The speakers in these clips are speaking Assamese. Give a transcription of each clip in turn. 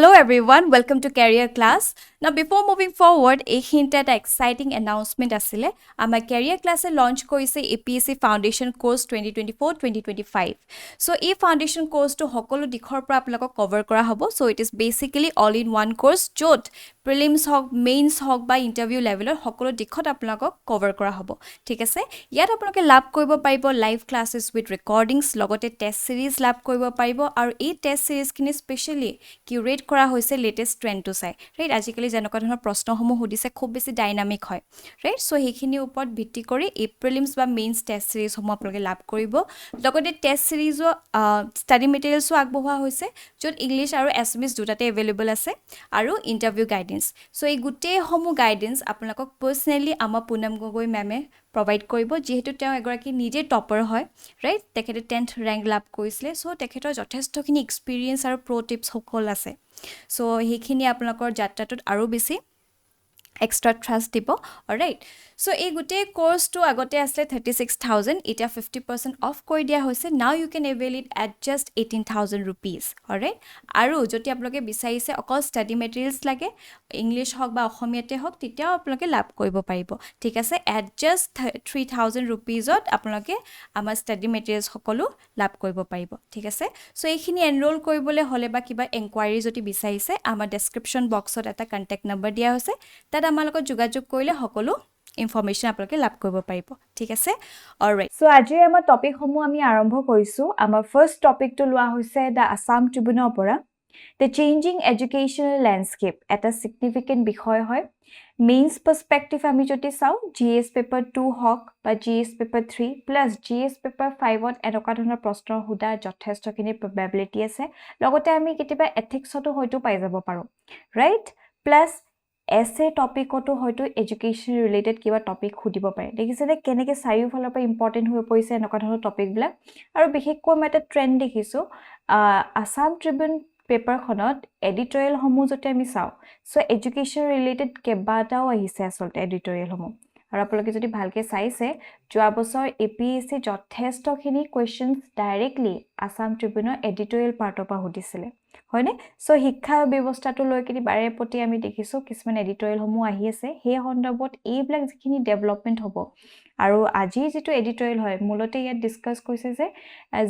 hello everyone, welcome to Career Class. Now before moving forward, a hint at exciting announcement asile. Ama Career Class launch koise APSC Foundation Course 2024-2025. So e foundation course to hokolo dikhor pra apnalok cover kora hobo. So it is basically all in one course jot prelims hok, mains hok ba interview level hokolo dikhot apnalok cover kora hobo. ঠিক আছে ইয়াত আপোনালোকে লাভ কৰিব পাৰিব লাইভ ক্লাसेस উইথ ৰেকৰ্ডিংছ লগতে টেষ্ট সিৰিজ লাভ কৰিব পাৰিব আৰু এই টেষ্ট সিৰিজখিনি স্পেশালি কিউৰেট কৰা হৈছে লেটেষ্ট ট্ৰেন্ডটো চাই ৰাইট আজিকালি যেনেকুৱা ধৰণৰ প্ৰশ্নসমূহ সুধিছে খুব বেছি ডাইনামিক হয় ৰাইট সো সেইখিনিৰ ওপৰত ভিত্তি কৰি এই প্ৰিলিমছ বা মেইনছ টেষ্ট সিৰিজসমূহ আপোনালোকে লাভ কৰিব লগতে টেষ্ট সিৰিজো ষ্টাডি মেটেৰিয়েলছো আগবঢ়োৱা হৈছে য'ত ইংলিছ আৰু এছএমএছ দুটাতে এভেইলেবল আছে আৰু ইণ্টাৰভিউ গাইডেন্স সো এই গোটেইসমূহ গাইডেন্স আপোনালোকক পাৰ্চনেলি আমাৰ পুনম গগৈ মেমে provide কৰিব যেহেতু তেওঁ এগৰাকী নিজে টপাৰ হয় ৰাইট তেখেতে 10th rank লাভ কৰিছিলে সো তেখেতৰ যথেষ্টখিনি এক্সপেৰিয়েন্স আৰু প্ৰ টিপছ সকল আছে সো সেইখিনি আপোনালোকৰ যাত্ৰাটোত আৰু বেছি extra trust দিব alright so এই গোটেই কোৰ্সটো আগতে আসলে 36000 এটা 50% অফ কৰি দিয়া হৈছে now you can avail it at just 18000 rupees alright আৰু যদি আপোনালোকে বিচাৰিছে অকল ষ্টাডি মেটেৰিয়েলছ লাগে ইংলিশ হক বা অসমীয়াতে হক তেতিয়াও আপোনালোকে লাভ কৰিব পাৰিব ঠিক আছে at just 3000 rupees ত আপোনালোকে আমাৰ ষ্টাডি মেটেৰিয়েলছ সকলো লাভ কৰিব পাৰিব ঠিক আছে সো এইখিনি এনৰোল কৰিবলৈ হলে বা কিবা এনকুৱাৰী যদি বিচাৰিছে আমাৰ ডেসক্ৰিপচন বক্সত এটা কন্টাক্ট নম্বৰ দিয়া হৈছে তাত আমাৰ লগত যোগাযোগ কৰিলে সকলো ইনফৰমেশন আপোনালোকে লাভ কৰিব পাৰিব ঠিক আছে অলৰাইট সো আজি আমাৰ টপিক সমূহ আমি আৰম্ভ কৰিছো আমাৰ ফাৰ্স্ট টপিকটো লোৱা হৈছে দা আসাম ট্ৰিবিউনৰ পৰা The changing educational landscape এটা significant বিষয় হয় মেইনছ পার্সপেক্টিভ আমি যদি চাও জিএস পেপার 2 হক বা GS paper 3 plus GS paper 5 ত এনেকুৱা ধৰণৰ প্ৰশ্ন হুদা যথেষ্টখিনি প্ৰবাবিলিটি আছে লগতে আমি কেতিয়াবা এথিক্সটো হয়তো পাই যাব পাৰো ৰাইট প্লাস এসে টপিকটো হয়তো এডুকেশন ৰিলেটেড কিবা টপিক খুদিব পাৰে দেখিছে যে কেনেকে চাৰিওফালৰ পৰা ইম্পৰ্টেন্ট হৈ পৰিছে এনেকুৱা ধৰণৰ টপিক বিলাক আৰু বিশেষকৈ মই এটা ট্ৰেন্ড দেখিছো আসাম ট্ৰিবিউন পেপাৰখনত এডিটৰিয়েল সমূহ যদি আমি চাও সো এডুকেশন ৰিলেটেড কেবাটাও আহিছে আসলতে এডিটৰিয়েল সমূহ আৰু আপোনালোকে যদি ভালকে চাইছে যোৱা বছৰ এপিএসসি যথেষ্টখিনি কোৱেশ্চনছ ডাইৰেক্টলি আসাম ট্ৰিবিউনৰ এডিটৰিয়েল পাৰ্টৰ পৰা সুধিছিলে হয়নে সো শিক্ষা ব্যৱস্থাটো লৈ কিনি বাৰে প্ৰতি আমি দেখিছো কিছুমান এডিটৰিয়েল সমূহ আহি আছে সেই সন্দৰ্ভত এইবিলাক যিখিনি ডেভেলপমেন্ট হ'ব আৰু আজি যেটো এডিটৰিয়েল হয় মূলতে ইয়াত ডিসকাস কৰিছে যে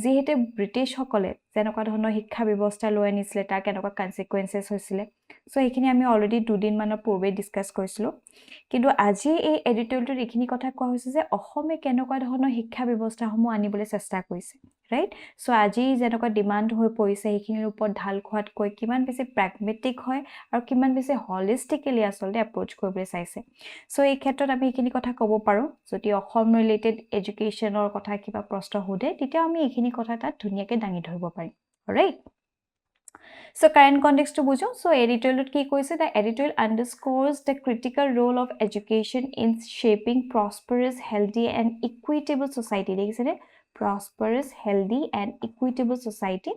যেহেতু ব্ৰিটিছ সকলে যেনেকুৱা ধৰণৰ শিক্ষা ব্যৱস্থা লৈ আনিছিলে তাৰ কেনেকুৱা কনসিকুৱেন্সেস হৈছিলে সো এইখিনি আমি অলৰেডি দুদিন মানৰ পূৰ্বে ডিসকাস কৰিছিলো কিন্তু আজি এই এডিটৰিয়েলটোত এইখিনি কথা কোৱা হৈছে যে অসমে কেনেকুৱা ধৰণৰ শিক্ষা ব্যৱস্থাসমূহ আনিবলৈ চেষ্টা কৰিছে ৰাইট সো আজি যেনেকুৱা ডিমান্ড হৈ পৰিছে এইখিনিৰ ওপৰত ঢাল খোৱাতকৈ কিমান বেছি প্ৰ্যাগমেটিক হয় আৰু কিমান বেছি হলিষ্টিক্যালি আসলতে এপ্ৰোচ কৰিবলৈ চাইছে সো এই ক্ষেত্ৰত আমি এইখিনি কথা ক'ব পাৰো যদি অসম ৰিলেটেড এডুকেশনৰ কথা কিবা প্ৰশ্ন হোদে তেতিয়া আমি এইখিনি কথা তাত ধুনিয়াকে দাঙি ধৰিব পাৰিম right So current context to bujo so editorial ki koise the editorial underscores the critical role of education in shaping prosperous healthy and equitable society dekise prosperous healthy and equitable society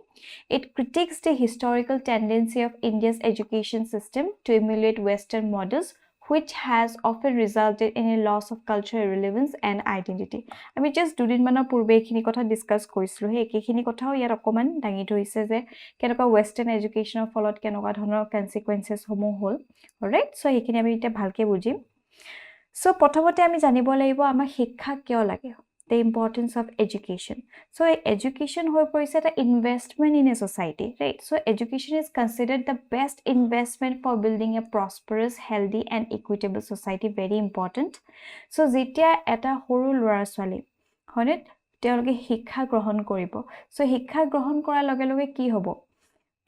it critiques the historical tendency of India's education system to emulate western models which has often resulted in a loss of cultural relevance and identity আমি জাস্ট দুদিন মানৰ পূৰ্বে এখিনি কথা ডিসকাস কৰিছিলো হে এখিনি কথাও ইয়াৰ অকমান দাঙি ধৰিছে যে কেনেকুৱা ওয়েস্টাৰ্ণ এডুকেশনৰ ফলত কেনেকুৱা ধৰণৰ কনসিকুৱেন্সেস সমূহ হ'ল অলৰাইট সো এখিনি আমি এটা ভালকে বুজিম সো প্ৰথমতে আমি জানিব লাগিব আমাৰ শিক্ষা কিয় লাগে the importance of education so education হৈ পৰিছে এটা investment in a society right so education is considered the best investment for building a prosperous healthy and equitable society very important so যেতিয়া এটা সৰু ল'ৰা ছোৱালী হয়নে তেওঁলোকে শিক্ষা গ্ৰহণ কৰিব so শিক্ষা গ্ৰহণ কৰাৰ লগে লগে কি হ'ব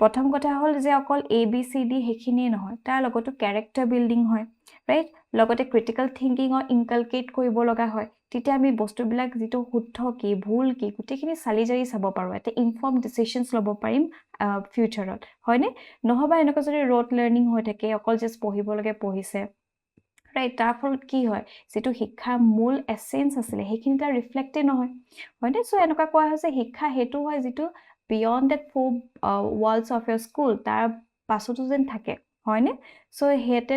প্ৰথম কথা হ'ল যে অকল ABCD হেখিনি নহয় তাৰ লগতো ক্যাৰেক্টাৰ বিল্ডিং হয় ৰাইট লগতে ক্ৰিটিক্যাল থিংকিং অ ইনকালকেট কৰিব লগা হয় তেতিয়া আমি বস্তুবিলাক যেটো শুদ্ধ কি ভুল কি গুটেখিনি চালি জাৰি চাব পাৰো এটা ইনফৰ্ম ডিসিশনছ লব পাৰিম ফিউচাৰত হয়নে নহবা এনেকৈ যদি ৰোড লাৰ্নিং হৈ থাকে অকল জাস্ট পঢ়িব লাগে পঢ়িছে ৰাইট তাৰ ফলত কি হয় যেটো শিক্ষা মূল এসেন্স আছিল হেখিনি তাৰ ৰিফ্লেক্টে নহয় হয়নে সো এনেকুৱা কোৱা হৈছে শিক্ষা হেতু হয় যেটো beyond that four walls of your school tar pasoto jen thake হয়নে সো হেতে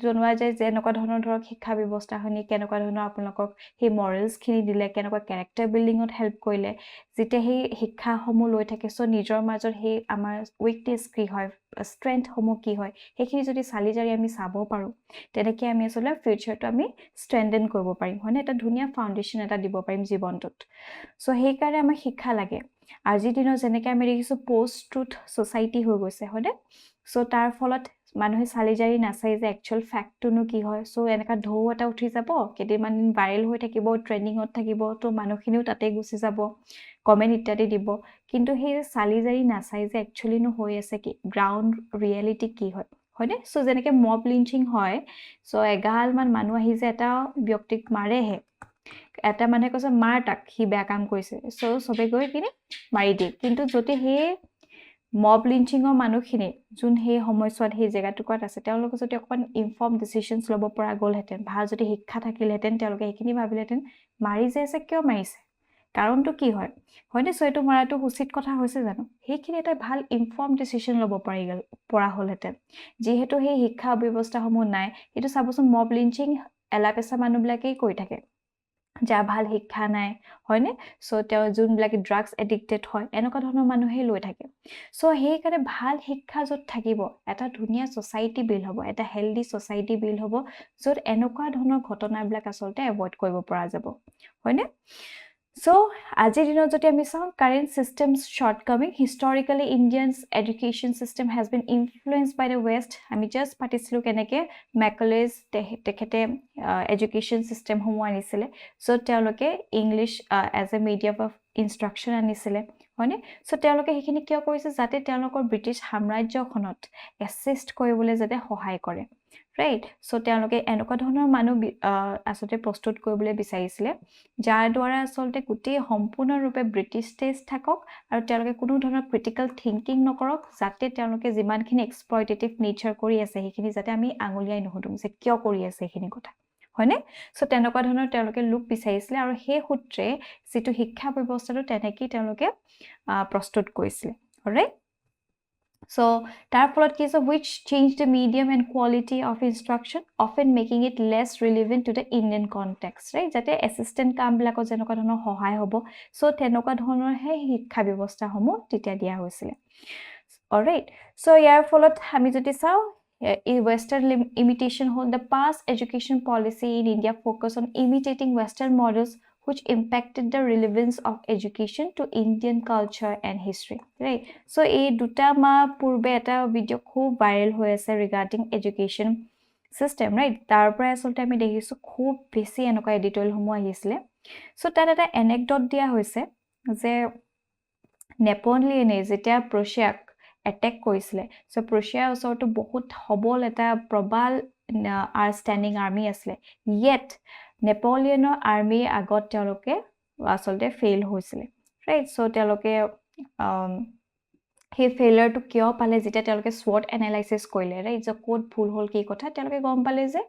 জনোৱা যায় যে এনেকুৱা ধৰণৰ ধৰক শিক্ষা ব্যৱস্থাখনি কেনেকুৱা ধৰণৰ আপোনালোকক সেই মৰেলছখিনি দিলে কেনেকুৱা ক্যাৰেক্টাৰ বিল্ডিঙত হেল্প কৰিলে যেতিয়া সেই শিক্ষাসমূহ লৈ থাকে সো নিজৰ মাজত সেই আমাৰ উইকনেছ কি হয় ষ্ট্ৰেংথসমূহ কি হয় সেইখিনি যদি চালি জাৰি আমি চাব পাৰো তেনেকৈ আমি আসলে ফিউচাৰটো আমি ষ্ট্ৰেংথেন কৰিব পাৰিম হয়নে এটা ধুনীয়া ফাউণ্ডেশ্যন এটা দিব পাৰিম জীৱনটোত সো সেইকাৰণে আমাক শিক্ষা লাগে আজিৰ দিনত যেনেকৈ আমি দেখিছোঁ পোষ্ট ট্ৰুথ ছ'চাইটি হৈ গৈছে হয়নে সো তাৰ ফলত মানুহে চালি জাৰি নাচাই যে একচুৱেল ফেক্টটোনো কি হয় সো এনেকা ঢৌ এটা উঠি যাব কেইদিনমান দিন ভাইৰেল হৈ থাকিব ট্ৰেণ্ডিঙত থাকিব তো মানুহখিনিও তাতে গুচি যাব কমেণ্ট ইত্যাদি দিব কিন্তু সেই চালি জাৰি নাচাই যে একচুৱেলিনো হৈ আছে কি গ্ৰাউণ্ড ৰিয়েলিটি কি হয় হয়নে সো যেনেকৈ মব লিঞ্চিং হয় সো এগালমান মানুহ আহি যে এটা ব্যক্তিক মাৰেহে এটা মানুহে কৈছে মাৰ তাক সি বেয়া কাম কৰিছে সো চবে গৈ কিনে মাৰি দিয়ে কিন্তু যদি সেই মব লিঞ্চিঙৰ মানুহখিনি যোন সেই সময়ছোৱাত সেই জেগাটুকুৰাত আছে তেওঁলোকে যদি অকণমান ইনফৰ্ম ডিচিশ্যনছ ল'ব পৰা গ'লহেঁতেন ভাল যদি শিক্ষা থাকিলহেঁতেন তেওঁলোকে সেইখিনি ভাবিলেহেঁতেন মাৰি যে আছে কিয় মাৰিছে কাৰণটো কি হয় হয়নে সো এইটো মৰাটো উচিত কথা হৈছে জানো সেইখিনি এটা ভাল ইনফৰ্ম ডিচিশ্যন ল'ব পৰা হ'লহেঁতেন যিহেতু সেই শিক্ষা ব্যৱস্থাসমূহ নাই এইটো চাবচোন মব লিঞ্চিং এলাপেচা মানুহবিলাকেই কৰি থাকে যাৰ ভাল শিক্ষা নাই হয়নে সো তেওঁ যোনবিলাকে ড্ৰাগছ এডিক্টেড হয় এনেকুৱা ধৰণৰ মানুহে লৈ থাকে সো সেইকাৰণে ভাল শিক্ষা য'ত থাকিব এটা ধুনীয়া ছ'চাইটি বিল্ড হ'ব এটা হেল্ডি ছ'চাইটি বিল্ড হ'ব য'ত এনেকুৱা ধৰণৰ ঘটনাবিলাক আচলতে এভইড কৰিব পৰা যাব হয়নে সো আজিৰ দিনত যদি আমি চাওঁ current systems shortcoming historically Indians education system has been influence by the west আমি জাষ্ট পাতিছিলোঁ কেনেকৈ মেকলেজ তেখেতে এডুকেশ্যন চিষ্টেমসমূহ আনিছিলে য'ত তেওঁলোকে English as a medium of instruction আনিছিলে হয়নে সো তেওঁলোকে সেইখিনি কিয় কৰিছে যাতে তেওঁলোকৰ ব্ৰিটিছ সাম্ৰাজ্যখনত এছিষ্ট কৰিবলৈ যাতে সহায় কৰে ৰাইট সো তেওঁলোকে এনেকুৱা ধৰণৰ মানুহ আচলতে প্ৰস্তুত কৰিবলৈ বিচাৰিছিলে যাৰ দ্বাৰা আচলতে গোটেই সম্পূৰ্ণৰূপে ব্ৰিটিছ টেষ্ট থাকক আৰু তেওঁলোকে কোনো ধৰণৰ ক্ৰিটিকেল থিংকিং নকৰক যাতে তেওঁলোকে যিমানখিনি এক্সপ্লয়টেটিভ নেচাৰ কৰি আছে সেইখিনি যাতে আমি আঙুলিয়াই নুসুধো যে কিয় কৰি আছে সেইখিনি কথা হয়নে সো তেনেকুৱা ধৰণৰ তেওঁলোকে লোক বিচাৰিছিলে আৰু সেই সূত্ৰে যিটো শিক্ষা ব্যৱস্থাটো তেনেকেই তেওঁলোকে প্ৰস্তুত কৰিছিলে অলৰাইট So, তাৰ ফলত কি হৈছে which changed the medium and quality of instruction, often making it less relevant to the Indian context, right? যাতে assistant কামবিলাকত যেনেকুৱা ধৰণৰ সহায় হ'ব সো তেনেকুৱা ধৰণৰহে শিক্ষা ব্যৱস্থাসমূহ তেতিয়া দিয়া হৈছিলে অলৰাইট সো ইয়াৰ ফলত আমি যদি চাওঁ Western imitation hold the past education policy in India focus on imitating Western models which impacted the relevance of education to Indian culture and history, right? So, এই দুটা মাহ পূৰ্বে এটা ভিডিঅ' খুব ভাইৰেল হৈ আছে regarding education system, right? তাৰ পৰা আচলতে আমি দেখিছোঁ খুব বেছি এনেকুৱা এডিটৰিয়েলসমূহ আহিছিলে so তাত এটা এনেকডট দিয়া হৈছে যে নেপোলিয়নে যেতিয়া প্ৰছিয়াক এটেক কৰিছিলে সো প্ৰছিয়াৰ ওচৰতো বহুত সবল এটা প্ৰবাল ষ্টেণ্ডিং আৰ্মি আছিলে yet নেপোলিয়নৰ আৰ্মিৰ আগত তেওঁলোকে আচলতে ফেইল হৈছিলে ৰাইট সো তেওঁলোকে সেই ফেইলাৰটো কিয় পালে যেতিয়া তেওঁলোকে SWOT এনালাইসিস কৰিলে ৰাইট যে ক'ত ভুল হ'ল কি কথা তেওঁলোকে গম পালে যে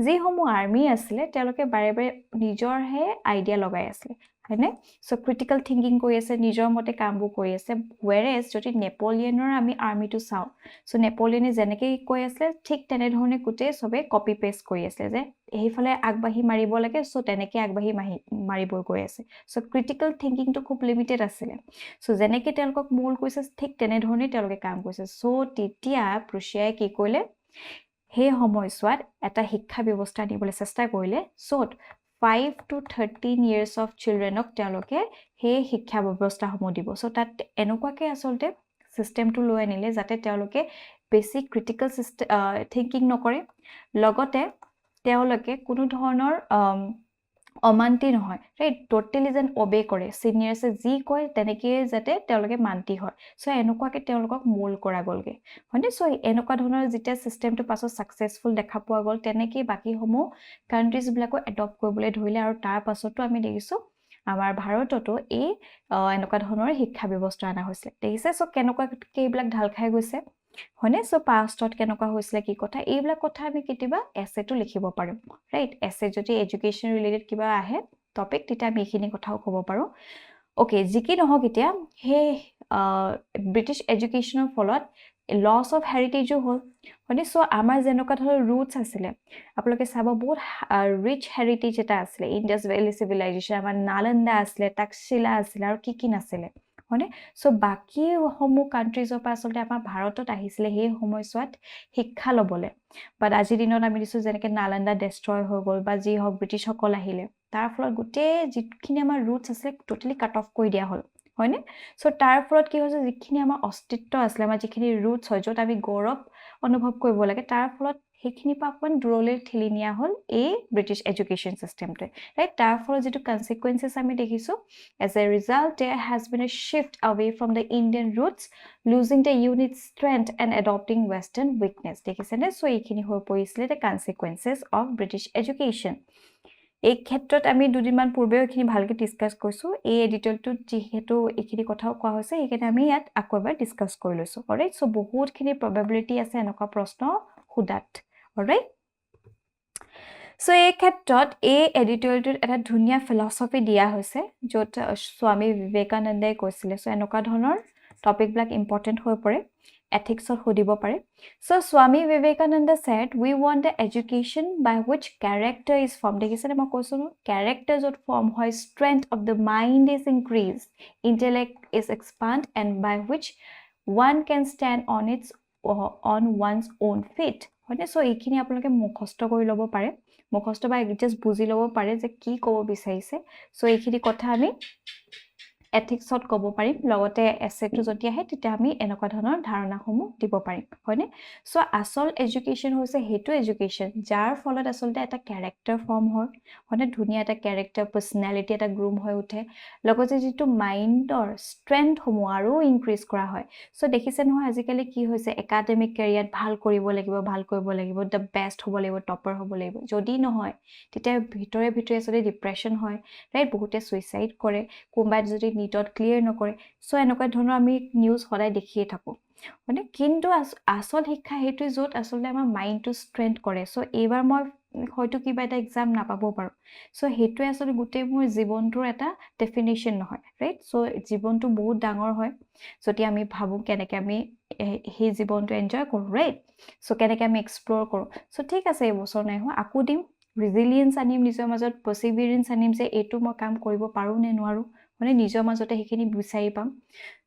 যিসমূহ আৰ্মি আছিলে তেওঁলোকে বাৰে বাৰে নিজৰহে আইডিয়া লগাই আছিলে হয়নে সো ক্ৰিটিকেল থিংকিং কৰি আছে নিজৰ মতে কামবোৰ কৰি আছে whereas যদি নেপোলিয়নৰ আমি আৰ্মিটো চাওঁ সো নেপোলিয়নে যেনেকৈ কৈ আছে ঠিক তেনেধৰণে গোটেই সবে কপি পেষ্ট কৰি আছে যে এইফালে আগবাঢ়ি মাৰিব লাগে সো তেনেকৈ আগবাঢ়ি মাৰিব গৈ আছে সো ক্ৰিটিকেল থিংকিংটো খুব লিমিটেড আছিলে সো যেনেকৈ তেওঁলোকক মূল কৈছে ঠিক তেনেধৰণে তেওঁলোকে কাম কৰিছে সো তেতিয়া প্ৰছিয়াই কি কৰিলে সেই সময়ছোৱাত এটা শিক্ষা ব্যৱস্থা আনিবলৈ চেষ্টা কৰিলে সো 5 to 13 years of childrenক তেওঁলোকে সেই শিক্ষা ব্যৱস্থাসমূহ দিব সো তাত এনেকুৱাকৈ আচলতে সিস্টেমটো লৈ আনিলে যাতে তেওঁলোকে বেসিক ক্ৰিটিকেল থিংকিং নকৰে লগতে তেওঁলোকে কোনো ধৰণৰ অমান্তি নহয় ৰাইট টোটালি যেন অবে কৰে সিনিয়ৰছে যি কয় তেনেকৈ যাতে তেওঁলোকে মান্তি হয় সো এনেকুৱাকৈ তেওঁলোকক মোল কৰা গ'লগে হয়নে সো এনেকুৱা ধৰণৰ যেতিয়া সিস্টেমটো পাছত সাকসেসফুল দেখা পোৱা গ'ল তেনেকৈ বাকিসমূহ কান্ট্ৰিজবিলাকো এডপ্ট কৰিবলৈ ধৰিলে আৰু তাৰ পাছতো আমি দেখিছোঁ আমাৰ ভাৰততো এই এনেকুৱা ধৰণৰ শিক্ষা ব্যৱস্থা আনা হৈছিল দেখিছে সো কেনেকুৱাকৈ এইবিলাক ঢাল খাই গৈছে হয়নে সো পাষ্টত কেনেকুৱা হৈছিলে কি কথা এইবিলাক কথা আমি কেতিয়াবা এছেটো লিখিব পাৰিম ৰাইট এছে যদি এডুকেশ্যন ৰিলেটেড কিবা আহে টপিক তেতিয়া আমি এইখিনি কথাও ক'ব পাৰোঁ ওকে যি কি নহওক এতিয়া সেই ব্ৰিটিছ এডুকেশ্যনৰ ফলত লছ অফ হেৰিটেজো হ'ল হয়নে চ' আমাৰ যেনেকুৱা ধৰণৰ ৰুটছ আছিলে আপোনালোকে চাব বহুত ৰিচ হেৰিটেজ এটা আছিলে ইণ্ডাছ ভেলী চিভিলাইজেশ্যন আমাৰ নালন্দা আছিলে তাক্ষশিলা আছিলে আৰু কি নাছিলে হয়নে চ' বাকী সমূহ কাণ্ট্ৰিজৰ পৰা আচলতে আমাৰ ভাৰতত আহিছিলে সেই সময়ছোৱাত শিক্ষা ল'বলৈ বাট আজিৰ দিনত আমি দিছোঁ যেনেকৈ নালন্দা ডেষ্ট্ৰয় হৈ গ'ল বা যি হওক ব্ৰিটিছসকল আহিলে তাৰ ফলত গোটেই যিখিনি আমাৰ ৰুটছ আছিলে টোটেলি কাট অফ কৰি দিয়া হ'ল হয়নে চ' তাৰ ফলত কি হৈছে যিখিনি আমাৰ অস্তিত্ব আছিলে আমাৰ যিখিনি ৰুটছ হয় য'ত আমি গৌৰৱ অনুভৱ কৰিব লাগে তাৰ ফলত সেইখিনি পৰা অকণমান দূৰলৈ ঠেলি নিয়া হ'ল এই ব্ৰিটিছ এডুকেশ্যন ছিষ্টেমটোৱে ৰাইট তাৰ ফলত যিটো কনচিকুৱেঞ্চেছ আমি দেখিছোঁ as a result there has been a shift away from the Indian roots losing the unit strength and adopting western weakness দেখিছেনে চ' এইখিনি হৈ পৰিছিলে the consequences of British education এই ক্ষেত্ৰত আমি দুদিনমান পূৰ্বেও এইখিনি ভালকৈ ডিছকাছ কৰিছোঁ এই এডিটৰিয়েলটোত যিহেতু এইখিনি কথাও কোৱা হৈছে সেইকাৰণে আমি ইয়াত আকৌ এবাৰ ডিছকাছ কৰি লৈছোঁ অলৰাইট চ' বহুতখিনি প্ৰবেবিলিটি আছে এনেকুৱা প্ৰশ্ন সোধাত অলৰাইট চ' এই ক্ষেত্ৰত এই এডিটৰিয়েলটোত এটা ধুনীয়া ফিলচফি দিয়া হৈছে য'ত স্বামী বিবেকানন্দই কৈছিলে চ' এনেকুৱা ধৰণৰ টপিকবিলাক ইম্পৰ্টেণ্ট হৈ পৰে ethicsত সুধিব পাৰে so swami vivekananda said we want the education by which character is formed দেখিছেনে মই কৈছো character য'ত form হয় strength of the mind is increased intellect is expand and by which one can stand on one's own feet হয়নে so এইখিনি আপোনালোকে মুখস্থ কৰি ল'ব পাৰে মুখস্থ বা জাস্ট বুজি ল'ব পাৰে যে কি ক'ব বিচাৰিছে so এইখিনি কথা আমি ethicsত ক'ব পাৰিম লগতে এছেটো যদি আহে তেতিয়া আমি এনেকুৱা ধৰণৰ ধাৰণাসমূহ দিব পাৰিম হয়নে চ' আচল এডুকেশ্যন হৈছে সেইটো এডুকেশ্যন যাৰ ফলত আচলতে এটা কেৰেক্টাৰ ফৰ্ম হয় হয়নে ধুনীয়া এটা কেৰেক্টাৰ পাৰ্চনেলিটি এটা গ্ৰুম হৈ উঠে লগতে যিটো মাইণ্ডৰ ষ্ট্ৰেংথসমূহ আৰু ইনক্ৰিজ কৰা হয় চ' দেখিছে নহয় আজিকালি কি হৈছে একাডেমিক কেৰিয়াৰত ভাল কৰিব লাগিব দ্য বেষ্ট হ'ব লাগিব টপাৰ হ'ব লাগিব যদি নহয় তেতিয়া ভিতৰে আচলতে ডিপ্ৰেশ্যন হয় ৰাইট বহুতে ছুইচাইড কৰে কোনোবাই যদি নিটত ক্লিয়াৰ নকৰে চ' এনেকুৱা ধৰণৰ আমি নিউজ সদায় দেখিয়ে থাকোঁ মানে কিন্তু আচল শিক্ষা সেইটোৱে য'ত আচলতে আমাৰ মাইণ্ডটো ষ্ট্ৰেংথ কৰে চ' এইবাৰ মই হয়তো কিবা এটা এক্সাম নাপাবও পাৰোঁ চ' সেইটোৱে আচলতে গোটেই মোৰ জীৱনটোৰ এটা ডেফিনেশ্যন নহয় ৰাইট চ' জীৱনটো বহুত ডাঙৰ হয় যদি আমি ভাবোঁ কেনেকৈ আমি সেই জীৱনটো এনজয় কৰোঁ ৰাইট চ' কেনেকৈ আমি এক্সপ্ল'ৰ কৰোঁ চ' ঠিক আছে এইবছৰ নাই হোৱা আকৌ দিম ৰিজিলিয়েঞ্চ আনিম নিজৰ মাজত পাৰ্চিভিয়েৰেঞ্চ আনিম যে এইটো মই কাম কৰিব পাৰোঁ নে নোৱাৰোঁ মানে নিজৰ মাজতে সেইখিনি বিচাৰি পাম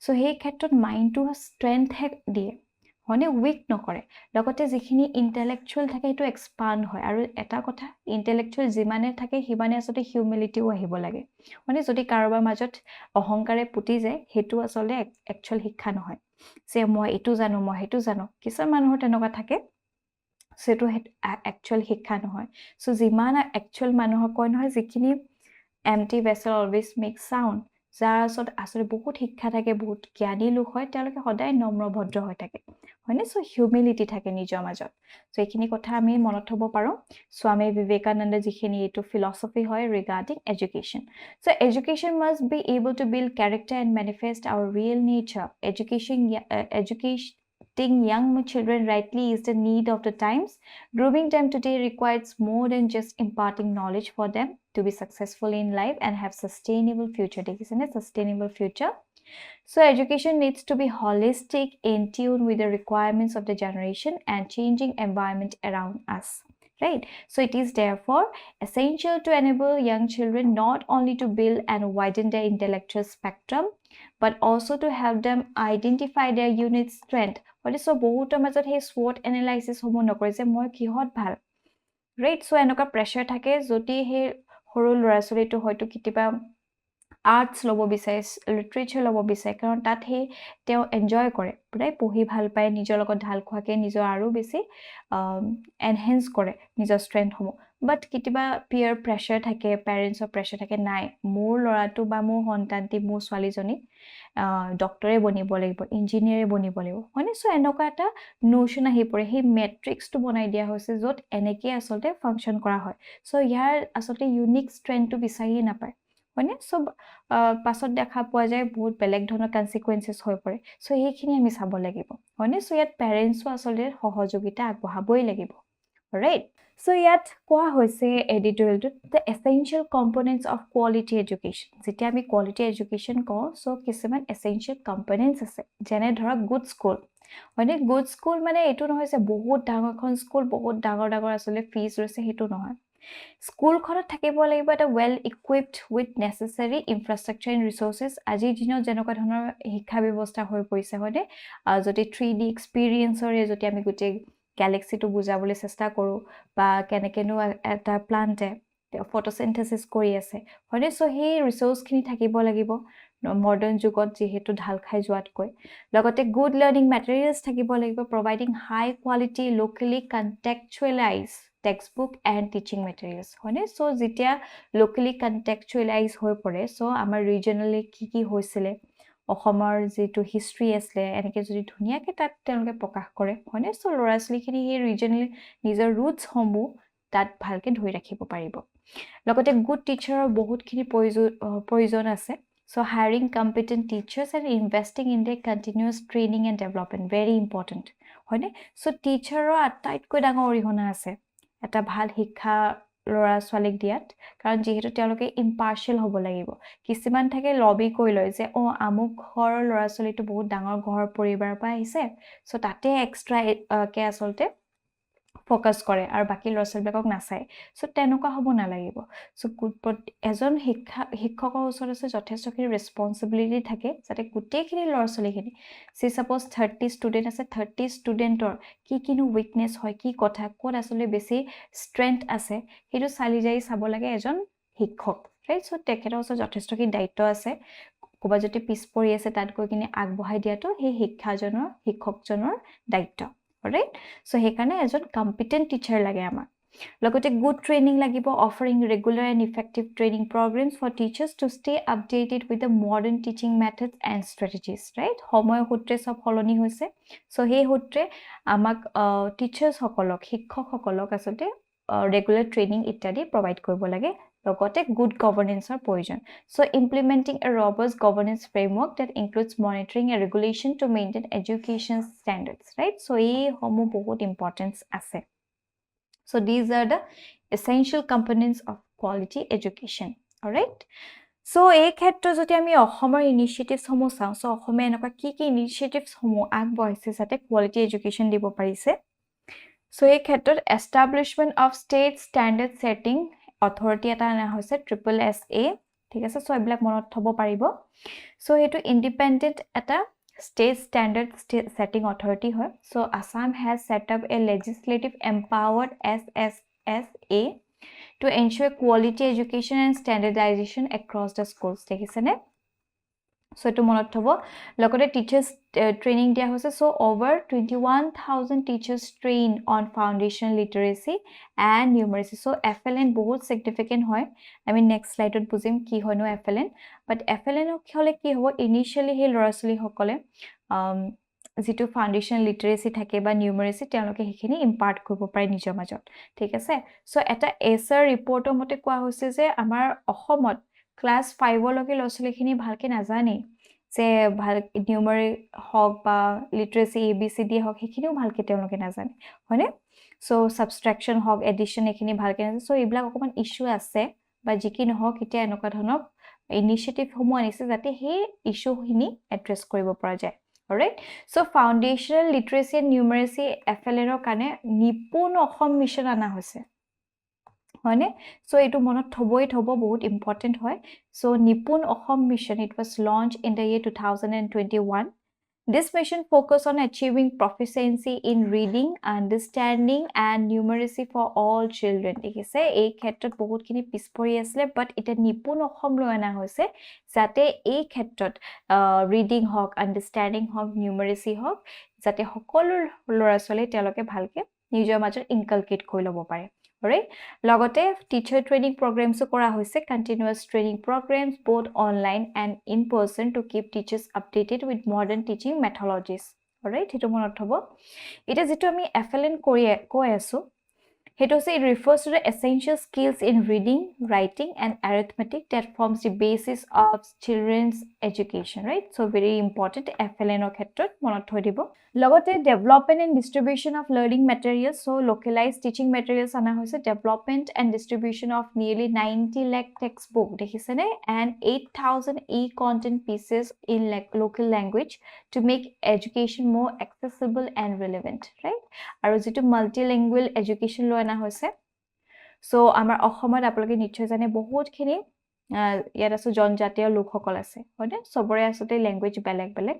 চ' সেই ক্ষেত্ৰত মাইণ্ডটো ষ্ট্ৰেংথহে দিয়ে হয়নে উইক নকৰে লগতে যিখিনি ইণ্টেলেকচুৱেল থাকে সেইটো এক্সপাণ্ড হয় আৰু এটা কথা ইণ্টেলেকচুৱেল যিমানে থাকে সিমানে আচলতে হিউমিলিটিও আহিব লাগে মানে যদি কাৰোবাৰ মাজত অহংকাৰে পুতি যায় সেইটো আচলতে একচুৱেল শিক্ষা নহয় যে মই এইটো জানো মই সেইটো জানো কিছুমান মানুহৰ তেনেকুৱা থাকে সেইটো একচুৱেল শিক্ষা নহয় চ' যিমান একচুৱেল মানুহৰ কয় নহয় যিখিনি empty vessel always makes sound যাৰ আচলতে বহুত শিক্ষা থাকে বহুত জ্ঞানী লোক হয় তেওঁলোকে সদায় নম্ৰ ভদ্ৰ হৈ থাকে হয়নে চ' হিউমিলিটি থাকে নিজৰ মাজত চ' এইখিনি কথা আমি মনত থ'ব পাৰোঁ স্বামী বিবেকানন্দৰ যিখিনি এইটো ফিলচফি হয় regarding education so' education must be able to build character and manifest our real nature Educating young children rightly is the need of the times. Grooming them today requires more than just imparting knowledge for them to be successful in life and have sustainable future. Sustainable future. So education needs to be holistic, in tune with the requirements of the generation and changing environment around us. Right? So it is therefore essential to enable young children not only to build and widen their intellectual spectrum, but also to help them identify their unique strength. So বহুতৰ মাজত সেই SWOT এনালাইচিছ সমূহ নকৰে যে মই কিহত ভাল ৰাইট চ' এনেকুৱা প্ৰেছাৰ থাকে যদি সেই সৰু ল'ৰা ছোৱালীটো হয়তো কেতিয়াবা আৰ্টছ ল'ব বিচাৰে লিটাৰেচাৰ ল'ব বিচাৰে কাৰণ তাত সেই তেওঁ এনজয় কৰে প্ৰায় পঢ়ি ভাল পায় নিজৰ লগত ঢাল খোৱাকৈ নিজৰ আৰু বেছি এনহেঞ্চ কৰে নিজৰ ষ্ট্ৰেংথসমূহ বাট কেতিয়াবা পিয়াৰ প্ৰেছাৰ থাকে পেৰেণ্টছৰ প্ৰেছাৰ থাকে নাই মোৰ ল'ৰাটো বা মোৰ সন্তানটি মোৰ ছোৱালীজনী ডক্টৰে বনিব লাগিব ইঞ্জিনিয়াৰে বনিব লাগিব হয়নে চ' এনেকুৱা এটা নোশ্যন আহি পৰে সেই মেট্ৰিক্সটো বনাই দিয়া হৈছে য'ত এনেকৈ আচলতে ফাংচন কৰা হয় চ' ইয়াৰ আচলতে ইউনিক ষ্ট্ৰেংথটো বিচাৰিয়ে নাপায় হয়নে চ' পাছত দেখা পোৱা যায় বহুত বেলেগ ধৰণৰ কনচিকুৱেঞ্চেছ হৈ পৰে চ' সেইখিনি আমি চাব লাগিব হয়নে চ' ইয়াত পেৰেণ্টছো আচলতে সহযোগিতা আগবঢ়াবই লাগিব ৰাইট চ' ইয়াত কোৱা হৈছে এডিটৰিয়েলটোত the essential components of quality education যেতিয়া আমি কোৱালিটি এডুকেশ্যন কওঁ চ' কিছুমান এছেঞ্চিয়েল কম্পনেণ্টছ আছে যেনে ধৰক গুড স্কুল হয়নে গুড স্কুল মানে এইটো নহয় যে বহুত ডাঙৰ এখন স্কুল বহুত ডাঙৰ ডাঙৰ আসলে ফিজ লৈছে সেইটো নহয় স্কুলখনত থাকিব লাগিব এটা well equipped with necessary infrastructure and resources আজিৰ দিনত যেনেকুৱা ধৰণৰ শিক্ষা ব্যৱস্থা হৈ পৰিছে হয়নে যদি 3D এক্সপিৰিয়েঞ্চৰে যদি আমি গোটেই গেলেক্সিটো বুজাবলৈ চেষ্টা কৰোঁ বা কেনেকেনো এটা প্লান্টে ফটোচিনথেসিস কৰি আছে হয়নে সো সেই ৰিসোৰ্সখিনি থাকিব লাগিব মডাৰ্ন যুগত যেহেতু ঢাল খাই যোৱাতকৈ লগতে গুড লাৰ্নিং মেটেৰিয়েলছ থাকিব লাগিব providing high quality locally contextualize textbook and teaching materials হয়নে সো যেতিয়া লোকেলি কন্টেক্সচুৱেলাইজ হৈ পৰে সো আমাৰ ৰিজনালি কি হৈছিলে অসমৰ যেটো হিষ্ট্ৰী আছে এনেকে যদি ধুনিয়াকে তাত তেওঁলোকে প্ৰকাশ কৰে হয়নে সো ল'ৰা ছোৱালীখিনি এই ৰিজনালি নিজৰ ৰুটছ সমূহ তাত ভালকে ধৰি ৰাখিব পাৰিব লগতে গুড টিচাৰৰ বহুতখিনি প্ৰয়োজন আছে so hiring competent teachers and investing in their continuous training and development very important হয়নে so টিচাৰৰ আটাইতকৈ ডাঙৰ অৰিহণা আছে এটা ভাল শিক্ষা ল'ৰা ছোৱালীক দিয়াত কাৰণ যেহেতু তেওঁলোকে ইম্পাৰ্শিয়াল হ'ব লাগিব কিছুমান থাকে লবি কৰি লয় যে আমুক ঘৰৰ ল'ৰা ছোৱালীটো বহুত ডাঙৰ ঘৰ পৰিবাৰৰ পৰা আহিছে so তাতে এক্সট্ৰা কে আসলতে ফোকাস কৰে আৰু বাকি ল'ৰা ছোৱালীবিলাকক নাচায় সো তেনেকুৱা হ'ব নালাগিব সো এজন শিক্ষকৰ ওচৰত আছে যথেষ্টখিনি ৰেসপন্সিবিলিটি থাকে যাতে গোটেইখিনি ল'ৰা ছোৱালীখিনি সি সাপোজ 30 ষ্টুডেন্ট আছে 30 ষ্টুডেন্টৰ কিনো উইকনেস হয় কি কথা কোন আসলে বেছি ষ্ট্ৰেংথ আছে হেতু চালি যাই চাব লাগে এজন শিক্ষক ৰাইট সো তেখেতৰ ওচৰত যথেষ্টখিনি দায়িত্ব আছে কোবা যদি পিছ পৰি আছে তাত গৈ কিনে আগবঢ়াই দিয়াটো সেই শিক্ষকজনৰ দায়িত্ব right so হেকাৰণে এজন কম্পিটেন্ট টিচাৰ লাগে আমাক লগতে গুড ট্ৰেইনিং লাগিব offering regular and effective training programmes for teachers to stay updated with the modern teaching methods and strategies right সময় সূত্ৰে সব সলনি হৈছে সো সেই সূত্ৰে আমাক টিচাৰ্ছসকলক শিক্ষকসকলক আসলতে ৰেগুলাৰ ট্ৰেইনিং ইত্যাদি প্ৰভাইড কৰিব লাগে লগতে গুড গভৰ্নেন্সৰ প্ৰয়োজন so implementing a robust governance framework that includes monitoring and regulation to maintain education standards right so এই সমূহ বহুত ইম্পৰ্টেন্স আছে so these are the essential components of quality education all right so এই ক্ষেত্ৰত যদি আমি অসমৰ ইনিচিয়েটিভছ সমূহ চাওঁ so অসমে এনেকুৱা কি ইনিচিয়েটিভছ সমূহ আগবঢ়াইছে যাতে কোৱালিটি এডুকেশ্যন দিব পাৰিছে so এই ক্ষেত্ৰত establishment of state standard setting authority এটা আনা হৈছে AASA ঠিক আছে সো এইবিলাক মনত থব পাৰিব সো হেতু ইন্ডিপেন্ডেন্ট এটা state standard setting authority হয় so Assam has set up a legislative empowered SSSA to ensure quality education and standardization across the schools দেখিছেনে so etu monot thobo logote teachers training dia hoise so over 21000 teachers trained on foundation literacy and numeracy so FLN bahut significant hoy I mean next slide ot bujim ki hoino FLN but FLN hole ki hobo initially he lorasuli hokole যেটো ফাউন্ডেশন লিটাৰেসি থাকে বা নিউমাৰেসি তেওঁলোকে হেখিনি ইম্পাৰ্ট কৰিব পাৰে নিজৰ মাজত ঠিক আছে সো এটা এছাৰ ৰিপৰ্টৰ মতে কোৱা হৈছে যে আমাৰ অসমত ক্লাস 5 লকে লছলিখিনি ভালকে নাজানে যে ভাল নিউমাৰি হক বা লিটাৰেসি ABCD হক হেখিনিও ভালকে তেওঁলোকে নাজানে হয়নে সো সাবট্ৰাকশন হক এডিশন হেখিনি ভালকে নাজানে সো এইবিলাক অকমান ইস্যু আছে বা যিকি নহক এতিয়া এনেকুৱা ধৰণৰ ইনিচিয়েটিভ সমূহ আনিছে যাতে সেই ইস্যুখিনি এড্ৰেছ কৰিব পৰা যায় alright so foundational literacy and numeracy FLN ৰ কাৰণে নিপুণ অসম মিশন আনা হৈছে হয়নে so এটো মনত থবই বহুত ইম্পৰ্টেন্ট হয় so নিপুণ Assam mission it was launched in the year 2021 this mission focused on achieving proficiency in reading understanding and numeracy for all children দেখিছে এই ক্ষেত্ৰত বহুতখিনি পিছপৰি আছিল but এটা নিপুণ অসম লৈ আনা হৈছে যাতে এই ক্ষেত্ৰত ৰিডিং হক আন্ডাৰষ্টেণ্ডিং হক নিউমাৰেসি হক যাতে সকলো ল'ৰা ছোৱালী তেওঁলোকে ভালকে নিজৰ মাজত ইনকালকেট কৰি ল'ব পাৰে right logote teacher training programs kora hoise continuous training programs both online and in person to keep teachers updated with modern teaching methodologies all right hetu monot hobo eta jetu ami FLN koi asu Heto say it refers to the essential skills in reading, writing, and arithmetic that forms the basis of children's education, right? So very important FLN ক্ষেত্ৰত মনত থৈ দিব লগতে development and distribution of learning materials, so localized teaching materials আনা হৈছে development and distribution of nearly 90 lakh textbook দেখিছেনে and 8000 e-content pieces in local language to make education more accessible and relevant, right? আৰু যেটো multilingual education লৈ আনা হৈছে so আমাৰ অসমত আপোনালোকে নিশ্চয় জানে বহুতখিনি ইয়াত আছে জনজাতীয় লোকসকল আছে হয়নে সবৰে আসতে ল্যাঙ্গুৱেজ বেলেগ বেলেগ